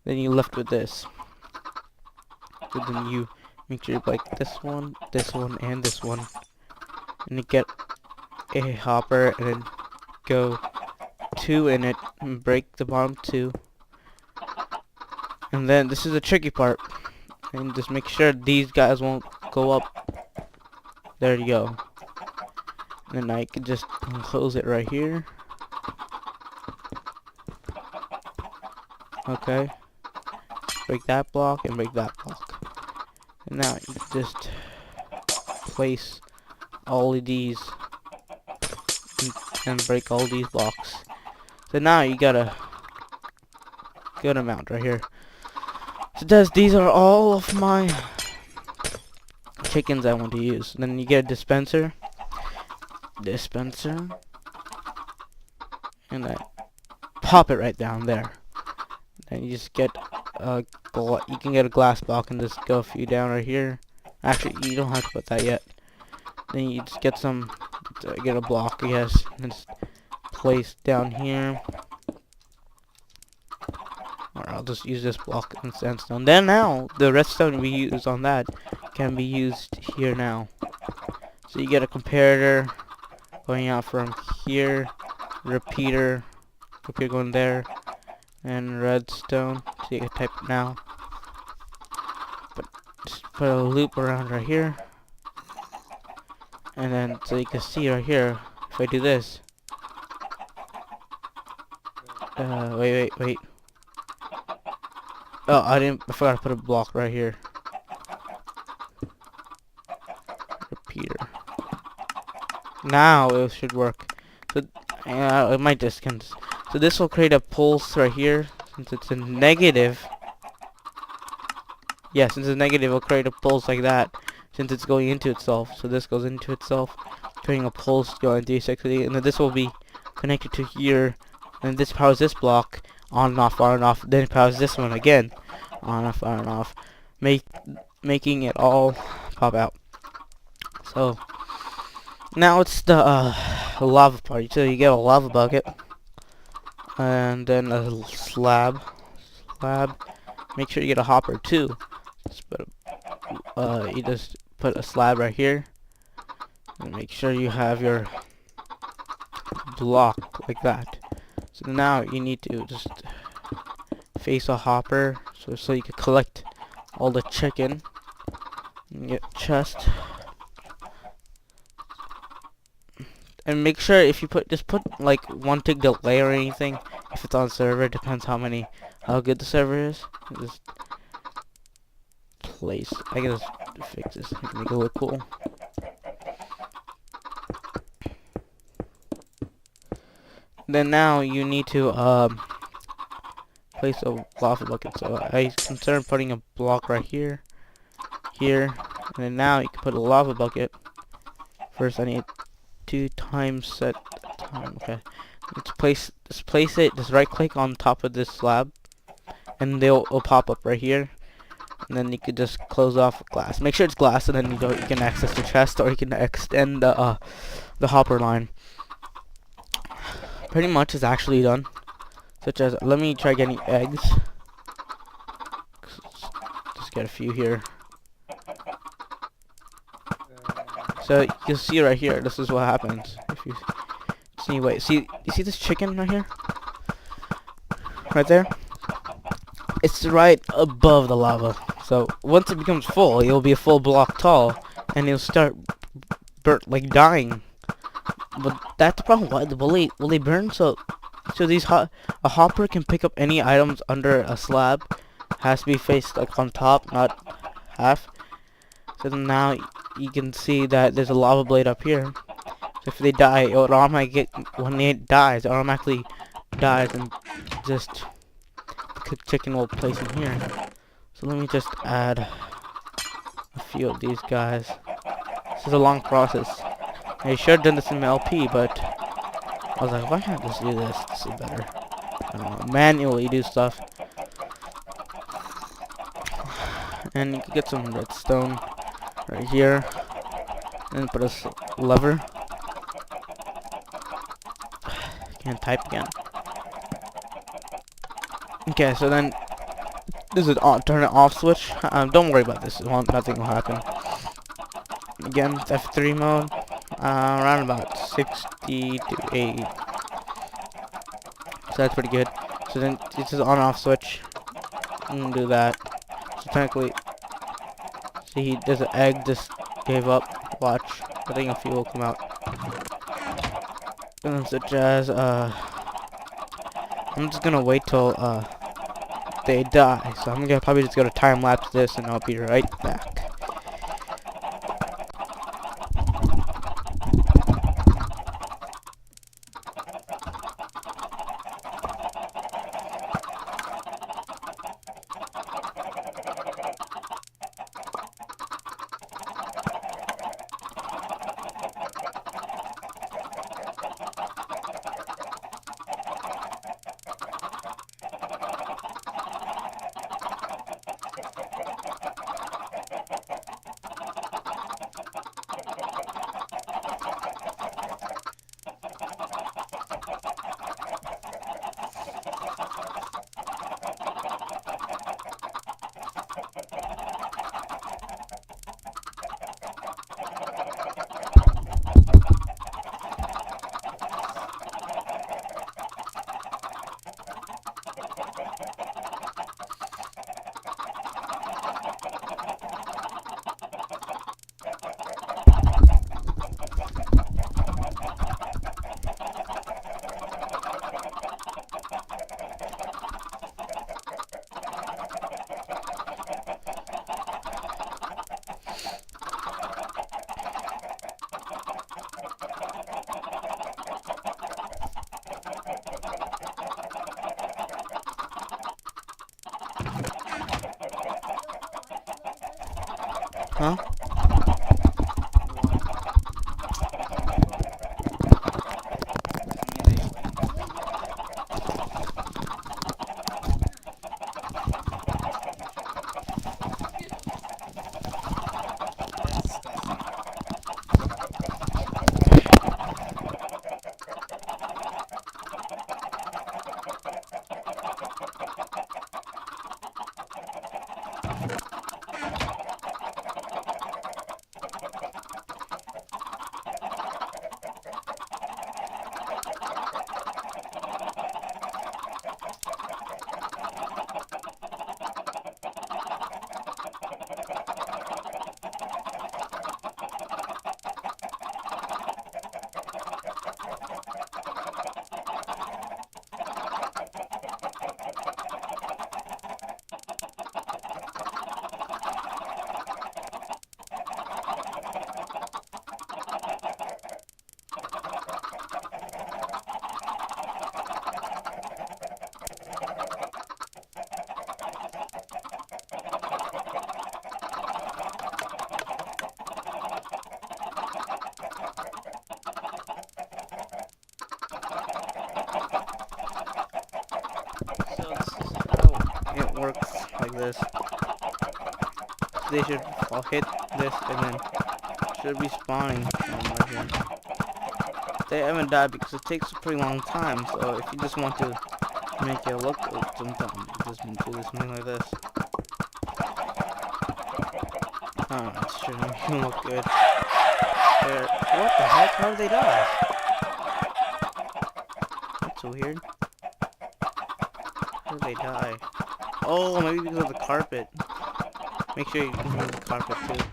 Then you left with this. So then you make sure you break this one, and this one. And you get a hopper and then go two in it and break the bottom two. And then this is the tricky part. And just make sure these guys won't go up. There you go. And then I can just close it right here. Okay. Break that block and break that block. And now you just place all of these and break all these blocks. So now you got a good amount right here. So these are all of my chickens I want to use. Then you get a dispenser, and I pop it right down there. Then you just get a you can get a glass block and just go a few down right here. Actually, you don't have to put that yet. Then you just get get a block, I guess, and just place down here. Or I'll just use this block in sandstone. Then now, the redstone we use on that can be used here now. So you get a comparator going out from here, repeater going there, and redstone. So you can type it now. But just put a loop around right here. And then, so you can see right here, if I do this. Wait. Oh, I forgot to put a block right here. Repeater. Now it should work. So, it might discount. So this will create a pulse right here. Since it's a negative. Yeah, since it's negative, it'll create a pulse like that. Since it's going into itself. So this goes into itself, creating a pulse going 360. And then this will be connected to here. And this powers this block. On and off, on and off. Then it powers this one again. On and off. Making it all pop out. So now it's the lava party. So you get a lava bucket. And then a slab. Make sure you get a hopper too. You just put a slab right here. And make sure you have your block like that. So now you need to just face a hopper so you can collect all the chicken and get chest. And make sure if you just put like one tick delay or anything if it's on server, depends how good the server is. Just place. I can just fix this, make it look cool. Then now you need to place a lava bucket. So I consider putting a block right here, and then now you can put a lava bucket. First I need 2 times set time. Okay, just place it. Just right click on top of this slab, and it'll pop up right here. And then you could just close off glass. Make sure it's glass, and then you can access the chest, or you can extend the hopper line. Pretty much is actually done. Such as, let me try getting eggs. Just get a few here. So you'll see right here, this is what happens. If you see, you see this chicken right here? Right there? It's right above the lava. So once it becomes full, it'll be a full block tall, and it'll start like dying. But that's the problem. Why will they burn? So a hopper can pick up any items under a slab. Has to be faced like on top, not half. So now you can see that there's a lava blade up here. So if they die, it automatically when it dies, it automatically dies, and just the chicken will place in here. So let me just add a few of these guys. This is a long process. I should have done this in my LP, but I was like, why can't I just do this? This is better. I don't know, manually do stuff. And you can get some redstone right here, and put a lever. Can't type again. Okay, so then This is an on, turn it off switch. Don't worry about this. Nothing will happen. Again, it's F3 mode. Around about 60 to 80. So that's pretty good. So then this is on-off switch. Do that. So technically, see, there's an egg just gave up. Watch. I think a few will come out. And such as I'm just gonna wait till they die. So I'm gonna probably just go to time lapse this, and I'll be right back. Huh? So this is how it works like this. They should all hit this and then should be spawning right here. They haven't died because it takes a pretty long time, so if you just want to make it look something, just do this something like this. Oh, it shouldn't look good. What the heck? How did they die? That's so weird. How did they die? Oh, maybe because of the carpet. Make sure you remove the carpet too.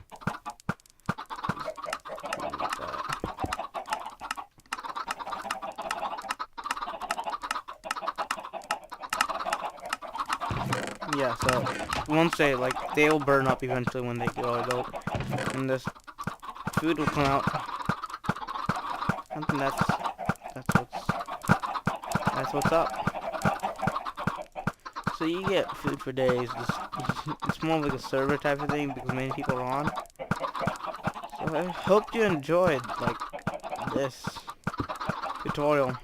Yeah, so once they they'll burn up eventually when they grow adult, and this food will come out. I think that's what's up. So you get food for days. It's more like a server type of thing because many people are on. So I hope you enjoyed this tutorial. So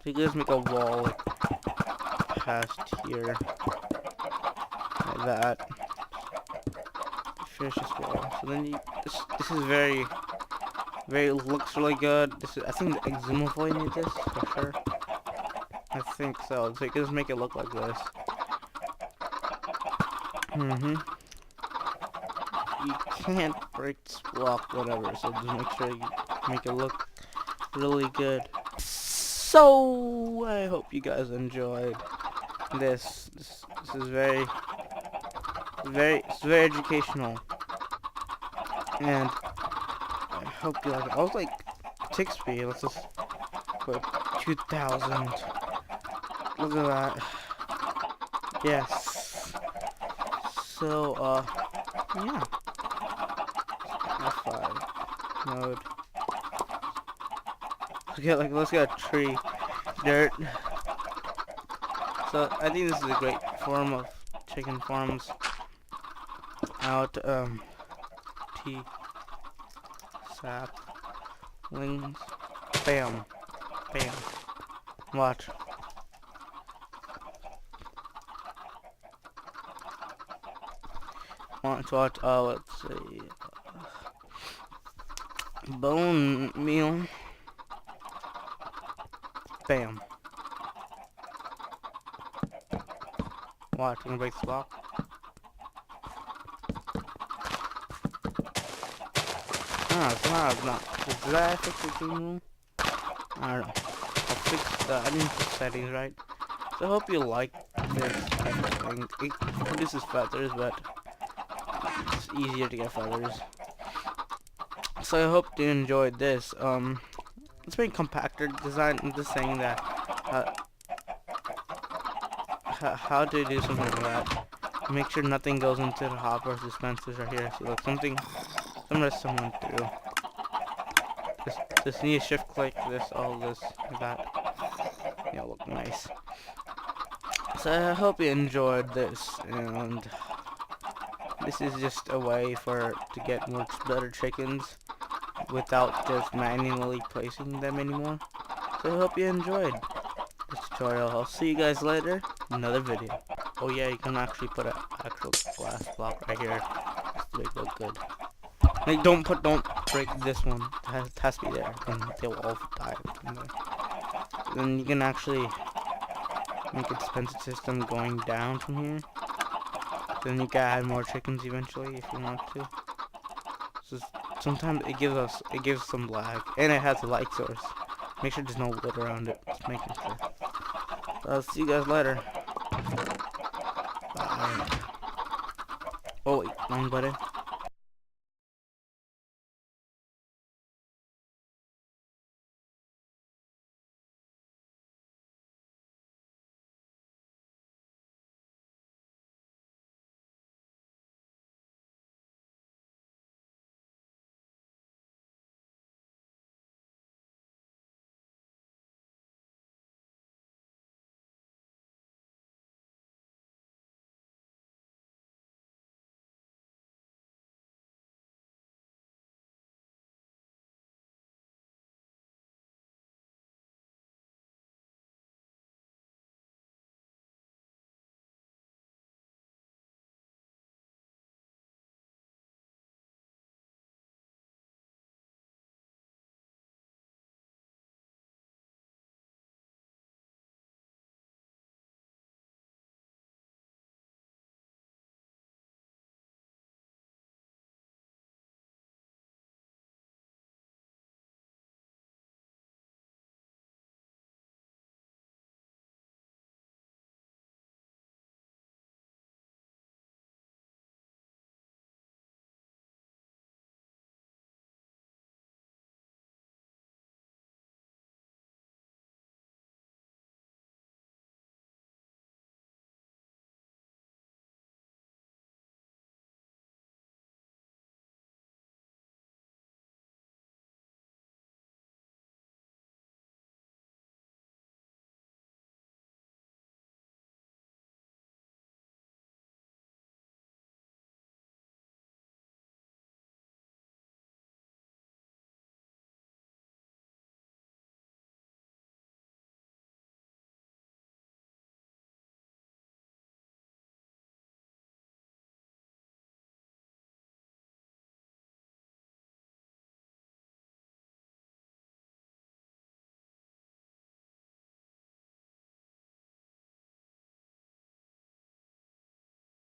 you can just make a wall past here like that. Finish this wall. So then this is very looks really good. I think the Exumavoid needs this for sure. I think so. So you can just make it look like this. Mm-hmm. You can't break this block, whatever, so just make sure you make it look really good. So, I hope you guys enjoyed this. This is it's very educational. And I hope you like it. I was like 6 speed, let's just put 2000. Look at that. Yes. So, yeah. F5 mode. Let's get a tree. Dirt. So, I think this is a great form of chicken farms. Out, T. Sap. Wings. Bam. Bam. Watch. Want to watch, let's see. Bone meal. Bam. Watch, I'm gonna break this block. It's not. Did I fix the game rule? I don't know. I'll fix the, I didn't fix settings right. So I hope you like this type of thing. It produces feathers, but it's easier to get feathers. So I hope you enjoyed this. It's very compactor design. I'm just saying that how to do something like that. Make sure nothing goes into the hopper dispensers right here. See, look, someone through. Just need to shift click this, all this, like that. Yeah, look nice. So I hope you enjoyed this, and this is just a way to get better chickens without just manually placing them anymore. So I hope you enjoyed this tutorial. I'll see you guys later in another video. Oh yeah, you can actually put an actual glass block right here just to make it look good. Like don't break this one. It has to be there, and they will all die. Then you can actually make a dispenser system going down from here. Then you can add more chickens eventually if you want to. So sometimes it gives some lag, and it has a light source. Make sure there's no wood around it. Just making sure. I'll see you guys later. Bye. Oh wait, wrong button.